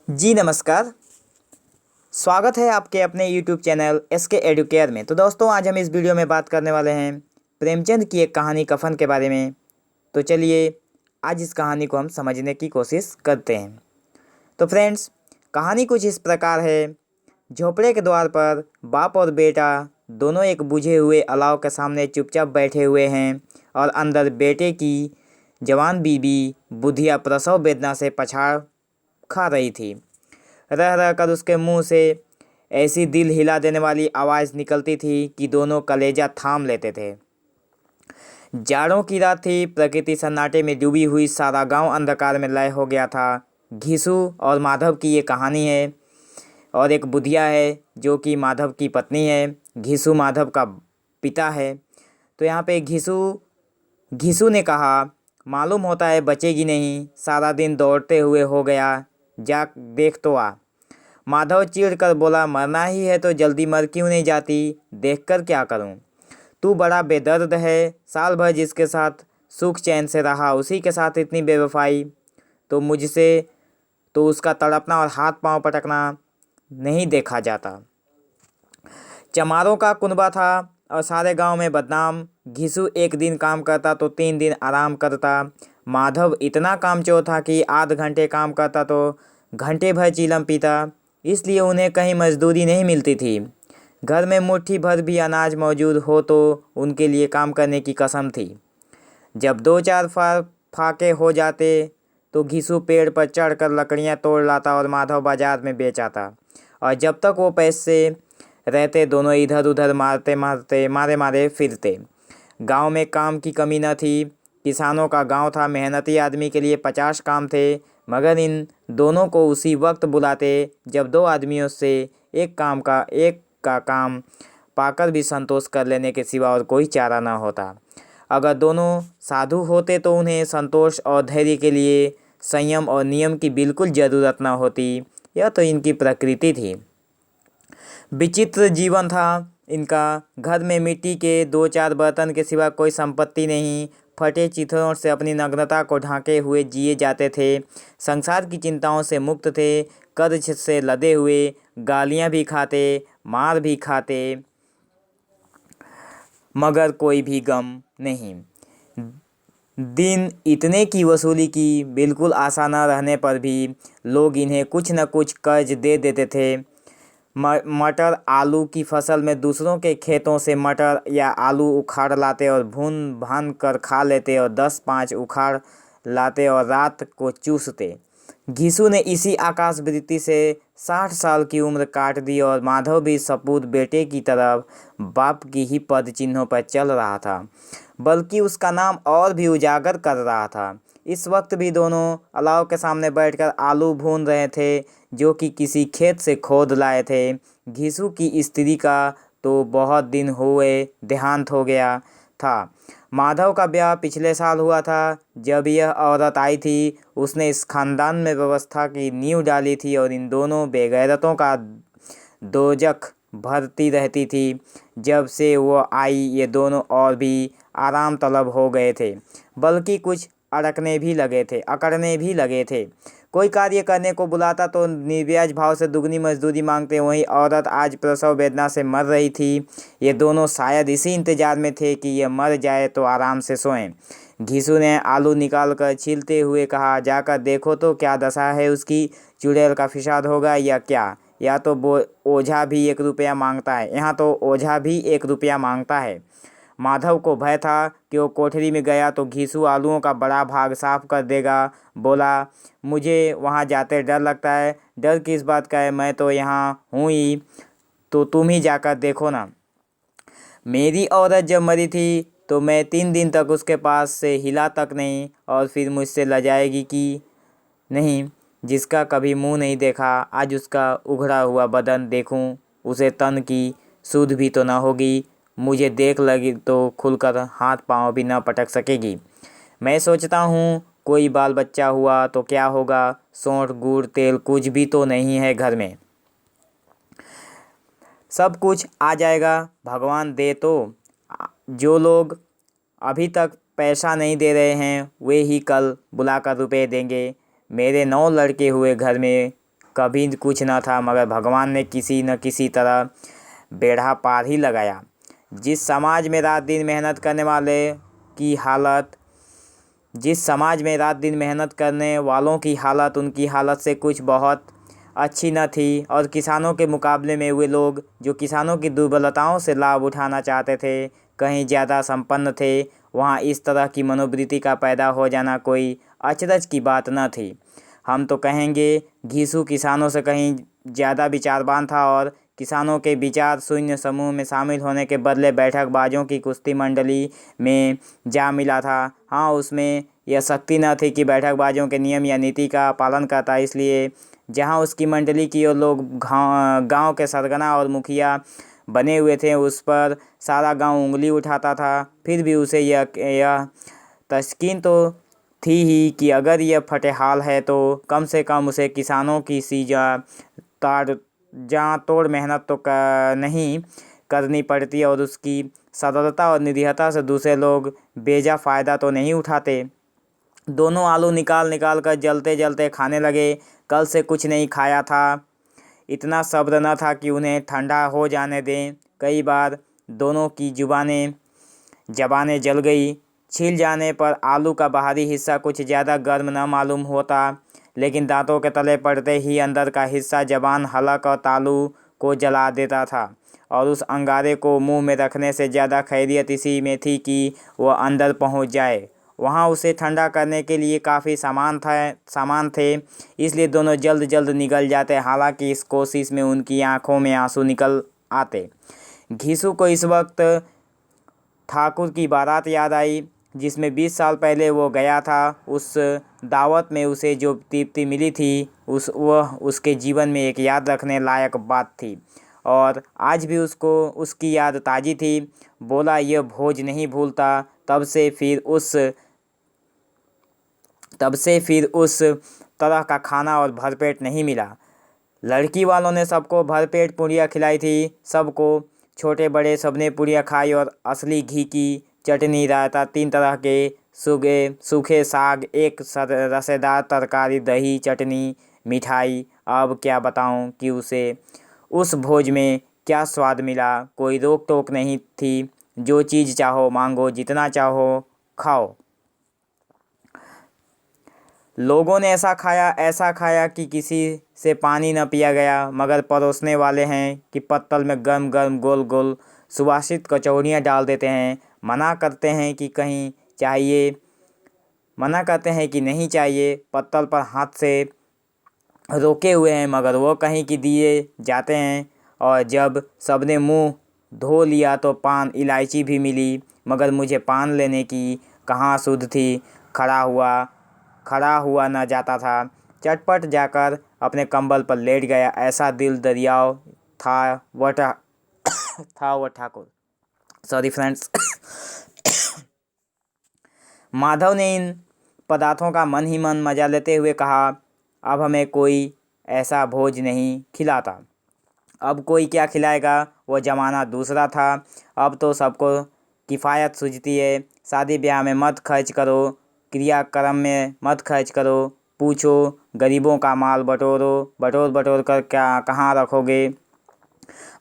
जी नमस्कार। स्वागत है आपके अपने यूट्यूब चैनल एसके एडुकेयर में। तो दोस्तों, आज हम इस वीडियो में बात करने वाले हैं प्रेमचंद की एक कहानी कफन के बारे में। तो चलिए आज इस कहानी को हम समझने की कोशिश करते हैं। तो फ्रेंड्स, कहानी कुछ इस प्रकार है। झोपड़े के द्वार पर बाप और बेटा दोनों एक बुझे हुए अलाव के सामने चुपचाप बैठे हुए हैं और अंदर बेटे की जवान बीबी बुधिया प्रसव वेदना से पछाड़ खा रही थी। रह रह कर उसके मुंह से ऐसी दिल हिला देने वाली आवाज़ निकलती थी कि दोनों कलेजा थाम लेते थे। जाड़ों की रात थी। प्रकृति सन्नाटे में डूबी हुई। सारा गांव अंधकार में लय हो गया था। घिसू और माधव की ये कहानी है। और एक बुधिया है जो कि माधव की पत्नी है। घिसू माधव का पिता है। तो यहाँ पे घिसू ने कहा, मालूम होता है बचेगी नहीं, सारा दिन दौड़ते हुए हो गया, जा देख तो आ। माधव चिढ़ कर बोला, मरना ही है तो जल्दी मर क्यों नहीं जाती, देखकर क्या करूं। तू बड़ा बेदर्द है, साल भर जिसके साथ सुख चैन से रहा उसी के साथ इतनी बेवफाई। तो मुझसे तो उसका तड़पना और हाथ पांव पटकना नहीं देखा जाता। चमारों का कुनबा था और सारे गांव में बदनाम। घिसू एक दिन काम करता तो 3 दिन आराम करता। माधव इतना कामचोर था कि आध घंटे काम करता तो घंटे भर चीलम पीता। इसलिए उन्हें कहीं मजदूरी नहीं मिलती थी। घर में मुट्ठी भर भी अनाज मौजूद हो तो उनके लिए काम करने की कसम थी। जब 2-4 फाके हो जाते तो घिसू पेड़ पर चढ़कर लकड़ियां तोड़ लाता और माधव बाजार में बेच आता। और जब तक वो पैसे रहते दोनों इधर उधर मारे मारे फिरते। गांव में काम की कमी न थी। किसानों का गांव था। मेहनती आदमी के लिए 50 काम थे, मगर इन दोनों को उसी वक्त बुलाते जब 2 आदमियों से एक का काम पाकर भी संतोष कर लेने के सिवा और कोई चारा न होता। अगर दोनों साधु होते तो उन्हें संतोष और धैर्य के लिए संयम और नियम की बिल्कुल ज़रूरत न होती। यह तो इनकी प्रकृति थी। विचित्र जीवन था इनका। घर में मिट्टी के 2-4 बर्तन के सिवा कोई संपत्ति नहीं। फटे चिथड़ों से अपनी नग्नता को ढांके हुए जिए जाते थे। संसार की चिंताओं से मुक्त थे। कर्ज से लदे हुए, गालियां भी खाते, मार भी खाते, मगर कोई भी गम नहीं। दिन इतने की वसूली की बिल्कुल आशा न रहने पर भी लोग इन्हें कुछ न कुछ कर्ज दे देते थे। मटर आलू की फसल में दूसरों के खेतों से मटर या आलू उखाड़ लाते और भून भान कर खा लेते और 10-5 उखाड़ लाते और रात को चूसते। घिसू ने इसी आकाशवृत्ति से 60 साल की उम्र काट दी और माधव भी सपूत बेटे की तरफ बाप की ही पद चिन्हों पर चल रहा था, बल्कि उसका नाम और भी उजागर कर रहा था। इस वक्त भी दोनों अलाव के सामने बैठकर आलू भून रहे थे जो कि किसी खेत से खोद लाए थे। घिसू की स्त्री का तो बहुत दिन हुए देहांत हो गया था। माधव का ब्याह पिछले साल हुआ था। जब यह औरत आई थी उसने इस खानदान में व्यवस्था की नींव डाली थी और इन दोनों बेगैरतों का दोजख भरती रहती थी। जब से वो आई ये दोनों और भी आराम तलब हो गए थे, बल्कि कुछ अकड़ने भी लगे थे। कोई कार्य करने को बुलाता तो निर्व्याज भाव से दुगनी मजदूरी मांगते। वहीं औरत आज प्रसव वेदना से मर रही थी। ये दोनों शायद इसी इंतजार में थे कि यह मर जाए तो आराम से सोएं। घिसू ने आलू निकाल कर छीलते हुए कहा, जाकर देखो तो क्या दशा है उसकी, चुड़ैल का फिसाद होगा या क्या। या तो ओझा भी 1 रुपया मांगता है, यहाँ तो ओझा भी 1 रुपया मांगता है। माधव को भय था कि वो कोठरी में गया तो घिसू आलूओं का बड़ा भाग साफ कर देगा। बोला, मुझे वहाँ जाते डर लगता है। डर किस बात का है, मैं तो यहाँ हूँ ही, तो तुम ही जाकर देखो ना। मेरी औरत जब मरी थी तो मैं 3 दिन तक उसके पास से हिला तक नहीं, और फिर मुझसे लजाएगी कि नहीं। जिसका कभी मुंह नहीं देखा, आज उसका उघड़ा हुआ बदन देखूं, उसे तन की सुध भी तो न होगी। मुझे देख लगी तो खुलकर हाथ पांव भी न पटक सकेगी। मैं सोचता हूँ कोई बाल बच्चा हुआ तो क्या होगा। सौंठ गुड़ तेल कुछ भी तो नहीं है घर में, सब कुछ आ जाएगा भगवान दे तो। जो लोग अभी तक पैसा नहीं दे रहे हैं वे ही कल बुलाकर रुपए देंगे। मेरे 9 लड़के हुए घर में कभी कुछ न था, मगर भगवान ने किसी न किसी तरह बेड़ा पार ही लगाया। जिस समाज में रात दिन मेहनत करने वालों की हालत उनकी हालत से कुछ बहुत अच्छी न थी, और किसानों के मुकाबले में वे लोग जो किसानों की दुर्बलताओं से लाभ उठाना चाहते थे कहीं ज़्यादा संपन्न थे, वहाँ इस तरह की मनोवृत्ति का पैदा हो जाना कोई अचरज की बात न थी। हम तो कहेंगे घिसू किसानों से कहीं ज़्यादा विचारवान था और किसानों के विचार शून्य समूह में शामिल होने के बदले बैठकबाजों की कुश्ती मंडली में जा मिला था। हाँ, उसमें यह शक्ति न थी कि बैठकबाजों के नियम या नीति का पालन करता, इसलिए जहाँ उसकी मंडली की और लोग गांव के सरगना और मुखिया बने हुए थे, उस पर सारा गांव उंगली उठाता था। फिर भी उसे यह तस्कीन तो थी ही कि अगर यह फटेहाल है तो कम से कम उसे किसानों की सी जहाँ तोड़ मेहनत तो नहीं करनी पड़ती, और उसकी सरलता और निरीहता से दूसरे लोग बेजा फ़ायदा तो नहीं उठाते। दोनों आलू निकाल निकाल कर जलते जलते खाने लगे। कल से कुछ नहीं खाया था, इतना सब्र न था कि उन्हें ठंडा हो जाने दें। कई बार दोनों की ज़बानें जल गई। छिल जाने पर आलू का बाहरी हिस्सा कुछ ज़्यादा गर्म न मालूम होता, लेकिन दांतों के तले पड़ते ही अंदर का हिस्सा ज़बान, हलक और तालू को जला देता था, और उस अंगारे को मुंह में रखने से ज़्यादा खैरियत इसी में थी कि वह अंदर पहुंच जाए। वहाँ उसे ठंडा करने के लिए काफ़ी सामान थे, इसलिए दोनों जल्द जल्द निकल जाते। हालांकि इस कोशिश में उनकी आंखों में आंसू निकल आते। घिसू को इस वक्त ठाकुर की बारात याद आई, जिसमें 20 साल पहले वो गया था। उस दावत में उसे जो तृप्ति मिली थी वह उसके जीवन में एक याद रखने लायक बात थी, और आज भी उसको उसकी याद ताज़ी थी। बोला, यह भोज नहीं भूलता। तब से फिर उस तरह का खाना और भरपेट नहीं मिला। लड़की वालों ने सबको भरपेट पूड़ियाँ खिलाई थी। सबको, छोटे बड़े, सबने पूड़ियाँ खाई, और असली घी की चटनी, रायता, 3 तरह के सूखे साग, एक रसेदार तरकारी, दही, चटनी, मिठाई। अब क्या बताऊं कि उसे उस भोज में क्या स्वाद मिला। कोई रोक टोक नहीं थी, जो चीज़ चाहो मांगो, जितना चाहो खाओ। लोगों ने ऐसा खाया कि किसी से पानी न पिया गया, मगर परोसने वाले हैं कि पत्तल में गर्म गर्म गोल गोल सुवासित कचौड़ियाँ डाल देते हैं। मना करते हैं कि नहीं चाहिए, पत्तल पर हाथ से रोके हुए हैं, मगर वो कहीं की दिए जाते हैं। और जब सबने मुंह धो लिया तो पान इलायची भी मिली, मगर मुझे पान लेने की कहाँ सुध थी। खड़ा हुआ न जाता था। चटपट जाकर अपने कंबल पर लेट गया। ऐसा दिल दरियाव था वह ठाकुर। Sorry friends. माधव ने इन पदार्थों का मन ही मन मजा लेते हुए कहा, अब हमें कोई ऐसा भोज नहीं खिलाता। अब कोई क्या खिलाएगा, वो ज़माना दूसरा था। अब तो सबको किफ़ायत सूझती है। शादी ब्याह में मत खर्च करो, क्रियाक्रम में मत खर्च करो, पूछो गरीबों का माल बटोर कर क्या कहाँ रखोगे।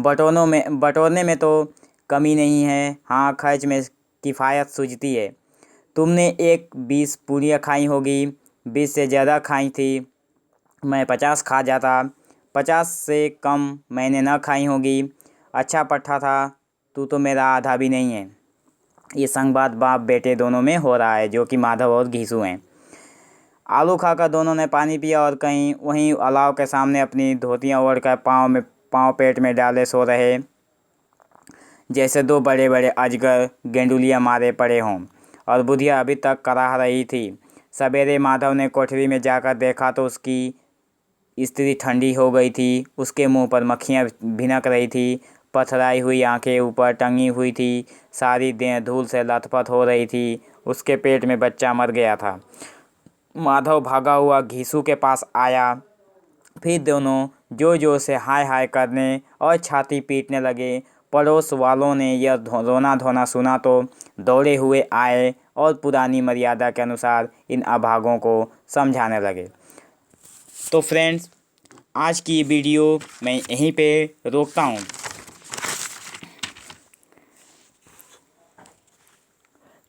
बटोरने में तो कमी नहीं है, हाँ खर्च में किफ़ायत सूझती है। तुमने 20 पूड़ियाँ खाई होगी, 20 से ज़्यादा खाई थी। मैं 50 खा जाता, 50 से कम मैंने न खाई होगी। अच्छा पट्टा था, तू तो मेरा आधा भी नहीं है। ये संवाद बाप बेटे दोनों में हो रहा है, जो कि माधव और घिसू हैं। आलू खाकर दोनों ने पानी पिया और कहीं वहीं अलाव के सामने अपनी धोतियाँ ओढ़कर पाँव पेट में डाले सो रहे, जैसे 2 बड़े बड़े अजगर गेंडुलियाँ मारे पड़े हों। और बुधिया अभी तक कराह रही थी। सवेरे माधव ने कोठरी में जाकर देखा तो उसकी स्त्री ठंडी हो गई थी। उसके मुंह पर मक्खियाँ भिनक रही थी, पथराई हुई आंखें ऊपर टंगी हुई थी, सारी देह धूल से लथपथ हो रही थी। उसके पेट में बच्चा मर गया था। माधव भागा हुआ घिसू के पास आया। फिर दोनों जोर से हाय हाय करने और छाती पीटने लगे। पड़ोस वालों ने यह रोना धोना सुना तो दौड़े हुए आए और पुरानी मर्यादा के अनुसार इन अभागों को समझाने लगे। तो फ्रेंड्स, आज की ये वीडियो मैं यहीं पे रोकता हूँ।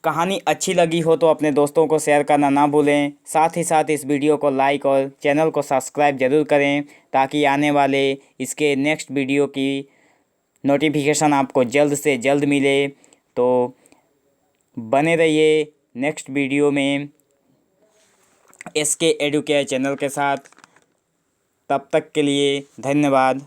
कहानी अच्छी लगी हो तो अपने दोस्तों को शेयर करना ना भूलें। साथ ही साथ इस वीडियो को लाइक और चैनल को सब्सक्राइब ज़रूर करें, ताकि आने वाले इसके नेक्स्ट वीडियो की नोटिफिकेशन आपको जल्द से जल्द मिले। तो बने रहिए नेक्स्ट वीडियो में SK एडुकेयर चैनल के साथ। तब तक के लिए धन्यवाद।